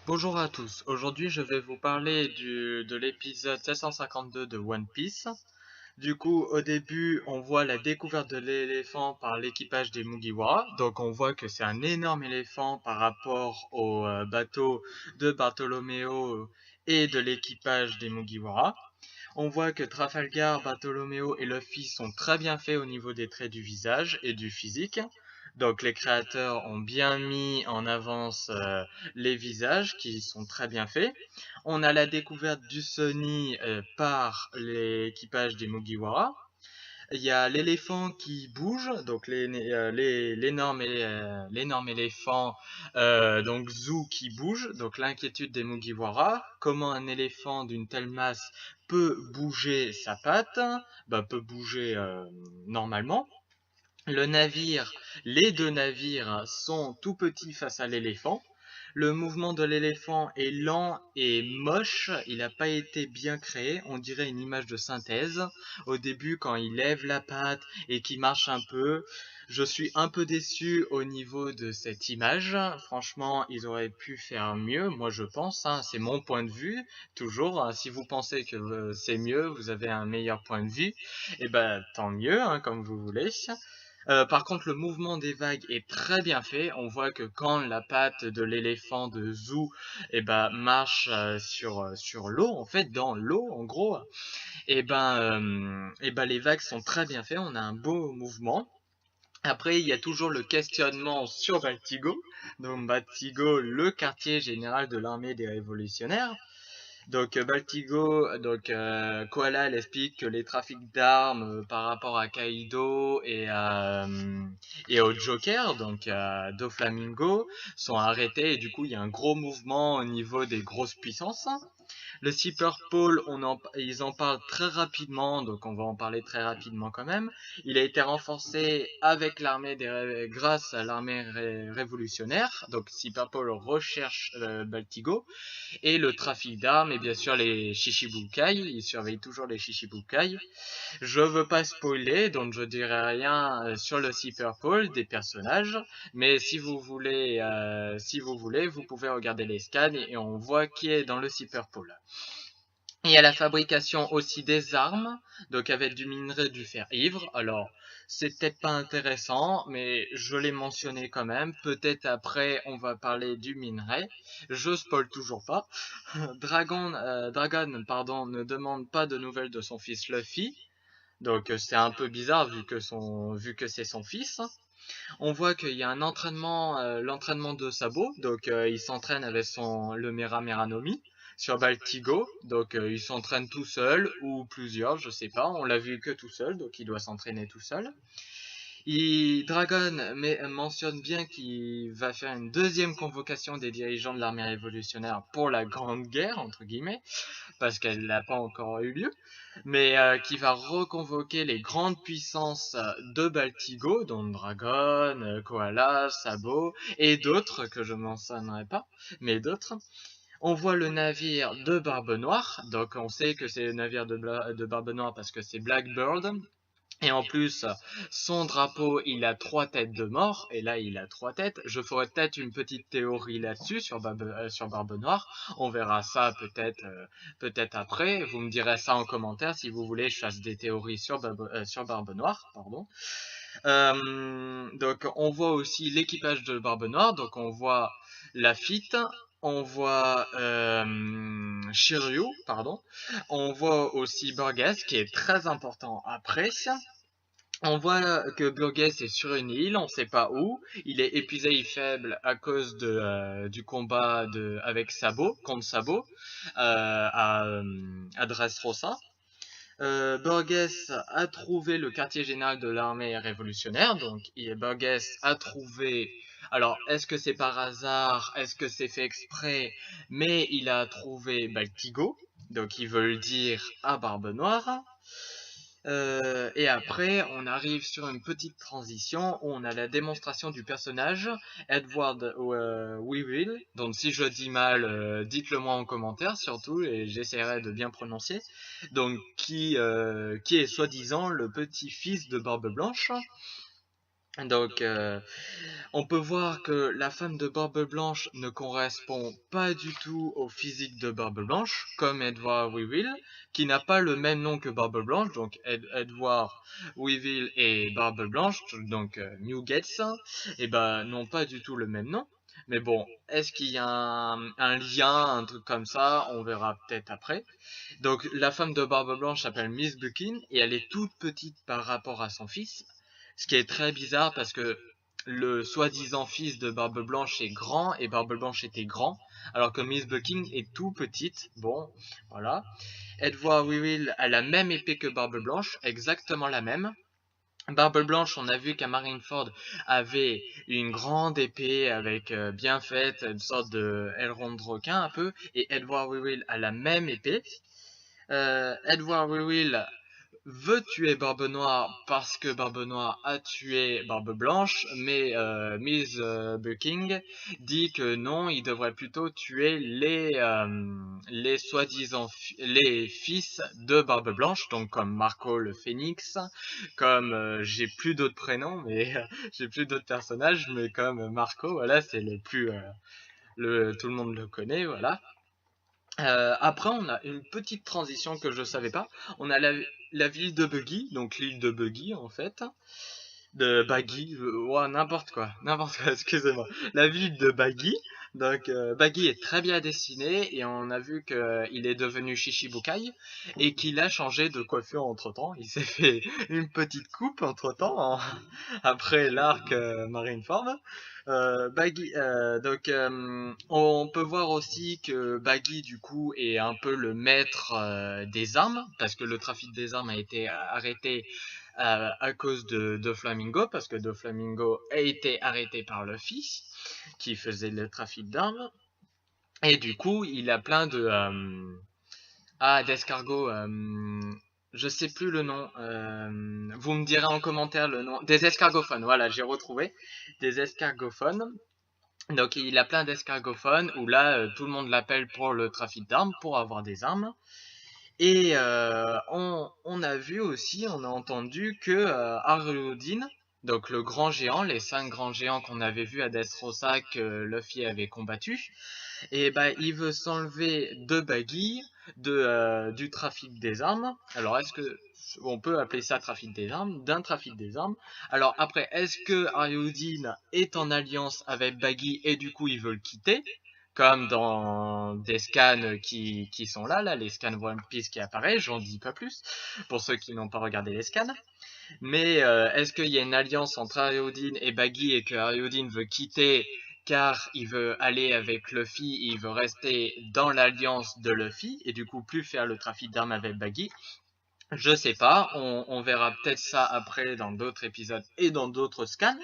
Bonjour à tous, aujourd'hui je vais vous parler de l'épisode 752 de One Piece. Du coup, au début, on voit la découverte de l'éléphant par l'équipage des Mugiwara. Donc on voit que c'est un énorme éléphant par rapport au bateau de Bartolomeo et de l'équipage des Mugiwara. On voit que Trafalgar, Bartolomeo et Luffy sont très bien faits au niveau des traits du visage et du physique. Donc les créateurs ont bien mis en avance les visages qui sont très bien faits. On a la découverte du Sony par l'équipage des Mugiwara. Il y a l'éléphant qui bouge, donc l'énorme éléphant, donc Zou qui bouge, donc l'inquiétude des Mugiwara. Comment un éléphant d'une telle masse peut bouger sa patte, peut bouger normalement. Le navire, les deux navires sont tout petits face à l'éléphant. Le mouvement de l'éléphant est lent et moche, il n'a pas été bien créé, on dirait une image de synthèse. Au début, quand il lève la patte et qu'il marche un peu, je suis un peu déçu au niveau de cette image. Franchement, ils auraient pu faire mieux, moi je pense, hein, c'est mon point de vue, toujours. Si vous pensez que c'est mieux, vous avez un meilleur point de vue, et ben tant mieux, hein, comme vous voulez. Par contre, le mouvement des vagues est très bien fait. On voit que quand la patte de l'éléphant de Zou marche sur l'eau, en fait, dans l'eau, en gros, les vagues sont très bien faites. On a un beau mouvement. Après, il y a toujours le questionnement sur Baltigo. Donc, Baltigo, le quartier général de l'armée des révolutionnaires. Donc Baltigo, Koala, elle explique que les trafics d'armes par rapport à Kaido et au Joker, donc Doflamingo, sont arrêtés et du coup il y a un gros mouvement au niveau des grosses puissances. Le Sea Purple, ils en parlent très rapidement, donc on va en parler très rapidement quand même. Il a été renforcé avec grâce à l'armée révolutionnaire, donc Sea Purple recherche Baltigo. Et le trafic d'armes et bien sûr les Shichibukai, ils surveillent toujours les Shichibukai. Je veux pas spoiler, donc je dirai rien sur le Sea Purple des personnages, mais si vous voulez, vous pouvez regarder les scans et on voit qui est dans le Sea Purple. Il y a la fabrication aussi des armes, donc avec du minerai du fer ivre. Alors, c'est peut-être pas intéressant, mais je l'ai mentionné quand même. Peut-être après, on va parler du minerai. Je spoil toujours pas. Dragon, pardon, ne demande pas de nouvelles de son fils Luffy. Donc c'est un peu bizarre vu que c'est son fils. On voit qu'il y a un entraînement, l'entraînement de Sabo, donc il s'entraîne avec le Mera Meranomi sur Baltigo, donc il s'entraîne tout seul ou plusieurs, je sais pas, on l'a vu que tout seul, donc il doit s'entraîner tout seul. Dragon mentionne bien qu'il va faire une deuxième convocation des dirigeants de l'armée révolutionnaire pour la Grande Guerre, entre guillemets, parce qu'elle n'a pas encore eu lieu, mais qui va reconvoquer les grandes puissances de Baltigo, dont Dragon, Koala, Sabo, et d'autres que je mentionnerai pas, mais d'autres. On voit le navire de Barbe Noire, donc on sait que c'est le navire de Barbe Noire parce que c'est Blackbird. Et en plus, son drapeau, il a 3 têtes de mort, et là, il a 3 têtes. Je ferai peut-être une petite théorie là-dessus, sur Barbe Noire. On verra ça peut-être après. Vous me direz ça en commentaire si vous voulez que je fasse des théories sur Barbe Noire, pardon. Donc, on voit aussi l'équipage de Barbe Noire. Donc, on voit Lafitte, on voit Shiryu, pardon. On voit aussi Burgess, qui est très important après. On voit que Burgess est sur une île, on sait pas où. Il est épuisé et faible à cause du combat avec Sabo, contre Sabo, à Dressrosa. Burgess a trouvé le quartier général de l'armée révolutionnaire, donc Burgess a trouvé. Alors, est-ce que c'est par hasard, est-ce que c'est fait exprès, mais il a trouvé Baltigo, donc ils veulent dire à Barbe Noire. Et après, on arrive sur une petite transition où on a la démonstration du personnage, Edward Weevil. Donc si je dis mal, dites-le moi en commentaire surtout, et j'essaierai de bien prononcer. Donc qui est soi-disant le petit-fils de Barbe Blanche. Donc, on peut voir que la femme de Barbe Blanche ne correspond pas du tout au physique de Barbe Blanche, comme Edward Weevil, qui n'a pas le même nom que Barbe Blanche, donc Edward Weevil et Barbe Blanche, donc New Gates, et ben n'ont pas du tout le même nom. Mais bon, est-ce qu'il y a un lien, un truc comme ça? On verra peut-être après. Donc, la femme de Barbe Blanche s'appelle Miss Buckin, et elle est toute petite par rapport à son fils. Ce qui est très bizarre parce que le soi-disant fils de Barbe Blanche est grand et Barbe Blanche était grand, alors que Miss Bucking est tout petite. Bon, voilà. Edward Weevil a la même épée que Barbe Blanche, exactement la même. Barbe Blanche, on a vu qu'à Marineford avait une grande épée avec bien faite, une sorte de aileron de requin un peu, et Edward Weevil a la même épée. Edward Weevil veut tuer Barbe Noire parce que Barbe Noire a tué Barbe Blanche, mais Miss Bucking dit que non, il devrait plutôt tuer les soi-disant les fils de Barbe Blanche, donc comme Marco le Phénix, comme j'ai plus d'autres prénoms, mais j'ai plus d'autres personnages, mais comme Marco, voilà, c'est le plus tout le monde le connaît, voilà. Après, on a une petite transition que je savais pas. On a la ville de Buggy, donc l'île de Buggy en fait, de Baggy, ouais, n'importe quoi, excusez-moi. La ville de Baggy, donc Baggy est très bien dessiné et on a vu qu'il est devenu Shichibukai et qu'il a changé de coiffure entre-temps. Il s'est fait une petite coupe entre-temps, après l'arc Marineford. Baggy, donc on peut voir aussi que Baggy du coup est un peu le maître des armes parce que le trafic des armes a été arrêté à cause de Flamingo parce que de Flamingo a été arrêté par le fils qui faisait le trafic d'armes et du coup il a plein de d'escargots. Je sais plus le nom. Vous me direz en commentaire le nom. Des escargophones. Voilà, j'ai retrouvé des escargophones. Donc il a plein d'escargophones où là tout le monde l'appelle pour le trafic d'armes, pour avoir des armes. Et on a vu aussi, on a entendu que Arlodine, donc le grand géant, les 5 grands géants qu'on avait vus à Dressrosa que Luffy avait combattu, et ben il veut s'enlever de Baggy, du trafic des armes. Alors est-ce que on peut appeler ça trafic des armes, d'un trafic des armes. Alors après, est-ce que Arlodine est en alliance avec Baggy et du coup il veut le quitter? Comme dans des scans qui sont là, les scans One Piece qui apparaissent, j'en dis pas plus, pour ceux qui n'ont pas regardé les scans. Mais est-ce qu'il y a une alliance entre Ariodine et Baggy et que Ariodine veut quitter car il veut aller avec Luffy, il veut rester dans l'alliance de Luffy et du coup plus faire le trafic d'armes avec Baggy? Je sais pas, on verra peut-être ça après dans d'autres épisodes et dans d'autres scans.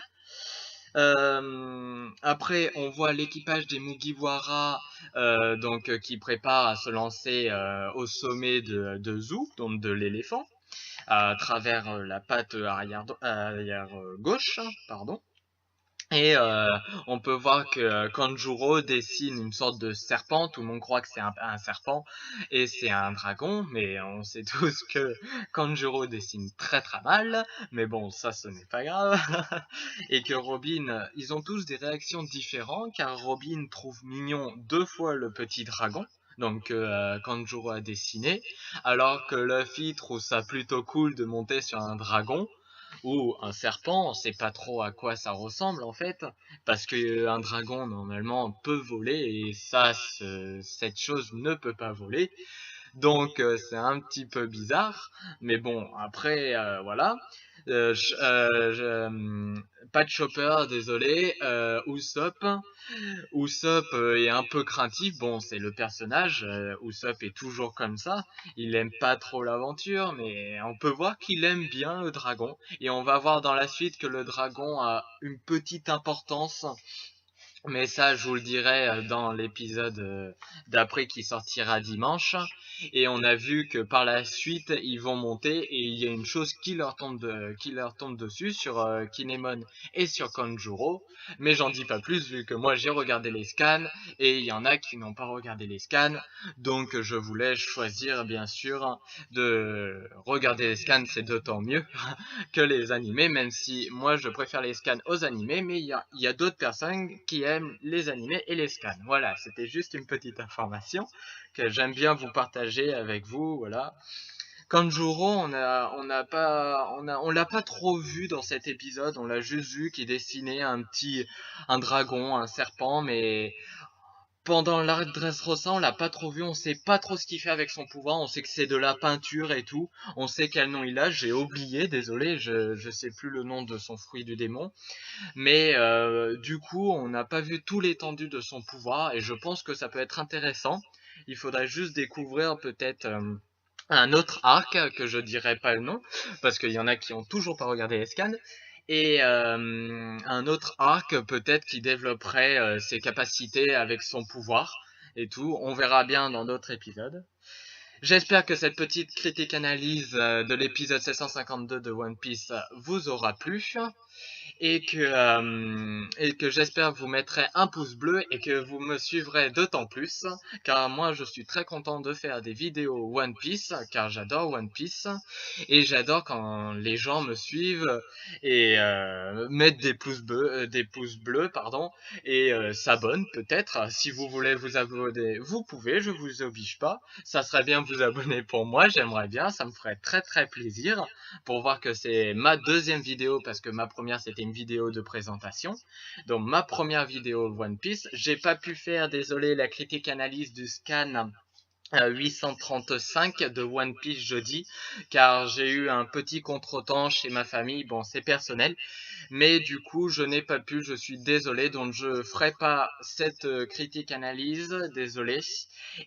Après, on voit l'équipage des Mugiwara qui prépare à se lancer au sommet de Zou, donc de l'éléphant, à travers la patte arrière gauche, pardon. Et on peut voir que Kanjuro dessine une sorte de serpent. Tout le monde croit que c'est un serpent et c'est un dragon, mais on sait tous que Kanjuro dessine très très mal. Mais bon, ça ce n'est pas grave. Et que Robin, ils ont tous des réactions différentes, car Robin trouve mignon 2 fois le petit dragon. Donc Kanjuro a dessiné, alors que Luffy trouve ça plutôt cool de monter sur un dragon ou un serpent, on sait pas trop à quoi ça ressemble en fait, parce que un dragon normalement peut voler et ça, cette chose ne peut pas voler. Donc c'est un petit peu bizarre, mais bon après voilà. Pas de Chopper, désolé. Usopp est un peu craintif. Bon, c'est le personnage. Usopp est toujours comme ça. Il aime pas trop l'aventure, mais on peut voir qu'il aime bien le dragon. Et on va voir dans la suite que le dragon a une petite importance Mais ça, je vous le dirai dans l'épisode d'après qui sortira dimanche. Et on a vu que par la suite, ils vont monter et il y a une chose qui leur tombe dessus sur Kinemon et sur Kanjuro. Mais j'en dis pas plus vu que moi j'ai regardé les scans et il y en a qui n'ont pas regardé les scans. Donc je voulais choisir bien sûr de regarder les scans, c'est d'autant mieux que les animés, même si moi je préfère les scans aux animés, mais il y a d'autres personnes qui aiment les animés et les scans. Voilà, c'était juste une petite information que j'aime bien vous partager avec vous, voilà. Kanjuro, on l'a pas trop vu dans cet épisode, on l'a juste vu qui dessinait un dragon, un serpent, mais pendant l'arc Dressrosa, on l'a pas trop vu, on sait pas trop ce qu'il fait avec son pouvoir, on sait que c'est de la peinture et tout, on sait quel nom il a, j'ai oublié, désolé, je sais plus le nom de son fruit du démon, mais du coup, on n'a pas vu tout l'étendue de son pouvoir, et je pense que ça peut être intéressant, il faudrait juste découvrir peut-être un autre arc, que je dirais pas le nom, parce qu'il y en a qui ont toujours pas regardé les scans, et un autre arc peut-être qui développerait ses capacités avec son pouvoir et tout. On verra bien dans d'autres épisodes. J'espère que cette petite critique analyse de l'épisode 752 de One Piece vous aura plu et que j'espère vous mettrez un pouce bleu et que vous me suivrez d'autant plus car moi je suis très content de faire des vidéos One Piece car j'adore One Piece et j'adore quand les gens me suivent et mettent des pouces bleus pardon et s'abonnent peut-être si vous voulez vous abonner vous pouvez, je vous oblige pas, ça serait bien de vous abonner pour moi, j'aimerais bien, ça me ferait très très plaisir pour voir que c'est ma deuxième vidéo parce que ma première c'était une vidéo de présentation. Donc ma première vidéo One Piece, j'ai pas pu faire, désolé, la critique analyse du scan 835 de One Piece jeudi car j'ai eu un petit contretemps chez ma famille, bon c'est personnel, mais du coup je n'ai pas pu, je suis désolé, donc je ferai pas cette critique analyse, désolé.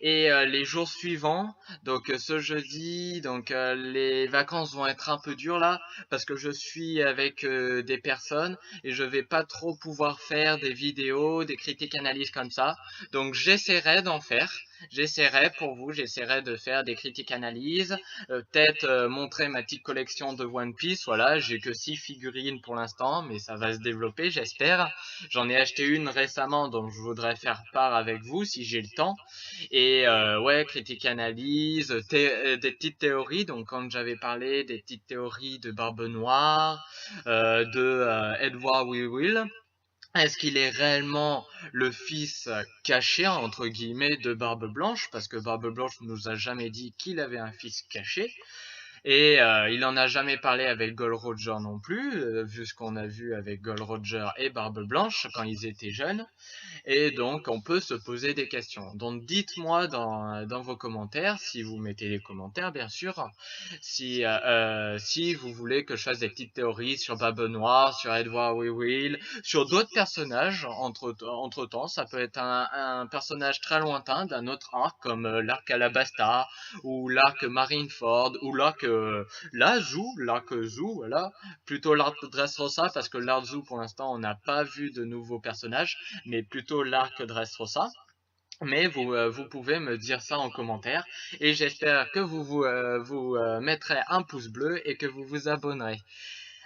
Et les jours suivants, donc ce jeudi, donc les vacances vont être un peu dures là parce que je suis avec des personnes et je vais pas trop pouvoir faire des vidéos, des critiques analyses comme ça. Donc j'essaierai d'en faire. J'essaierai pour vous, j'essaierai de faire des critiques analyses, peut-être montrer ma petite collection de One Piece. Voilà, j'ai que 6 figurines pour l'instant, mais ça va se développer, j'espère. J'en ai acheté une récemment, donc je voudrais faire part avec vous si j'ai le temps. Et ouais, critique analyse, des petites théories. Donc quand j'avais parlé des petites théories de Barbe Noire, de Edward Will. Est-ce qu'il est réellement le fils caché, entre guillemets, de Barbe Blanche? Parce que Barbe Blanche nous a jamais dit qu'il avait un fils caché. Et il en a jamais parlé avec Gold Roger non plus, vu ce qu'on a vu avec Gold Roger et Barbe Blanche quand ils étaient jeunes. Et donc, on peut se poser des questions. Donc, dites-moi dans vos commentaires, si vous mettez les commentaires, bien sûr, si vous voulez que je fasse des petites théories sur Barbe Noire, sur Edward Will, sur d'autres personnages, entre temps, ça peut être un personnage très lointain d'un autre arc, comme l'arc Alabasta, ou l'arc Marineford, ou l'arc Zou, voilà, plutôt l'arc Dressrosa, parce que l'arc Zou, pour l'instant, on n'a pas vu de nouveaux personnages, mais plutôt l'arc Dressrosa. Mais vous pouvez me dire ça en commentaire et j'espère que vous mettrez un pouce bleu et que vous vous abonnerez.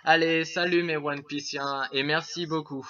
Allez, salut mes One Pieciens et merci beaucoup.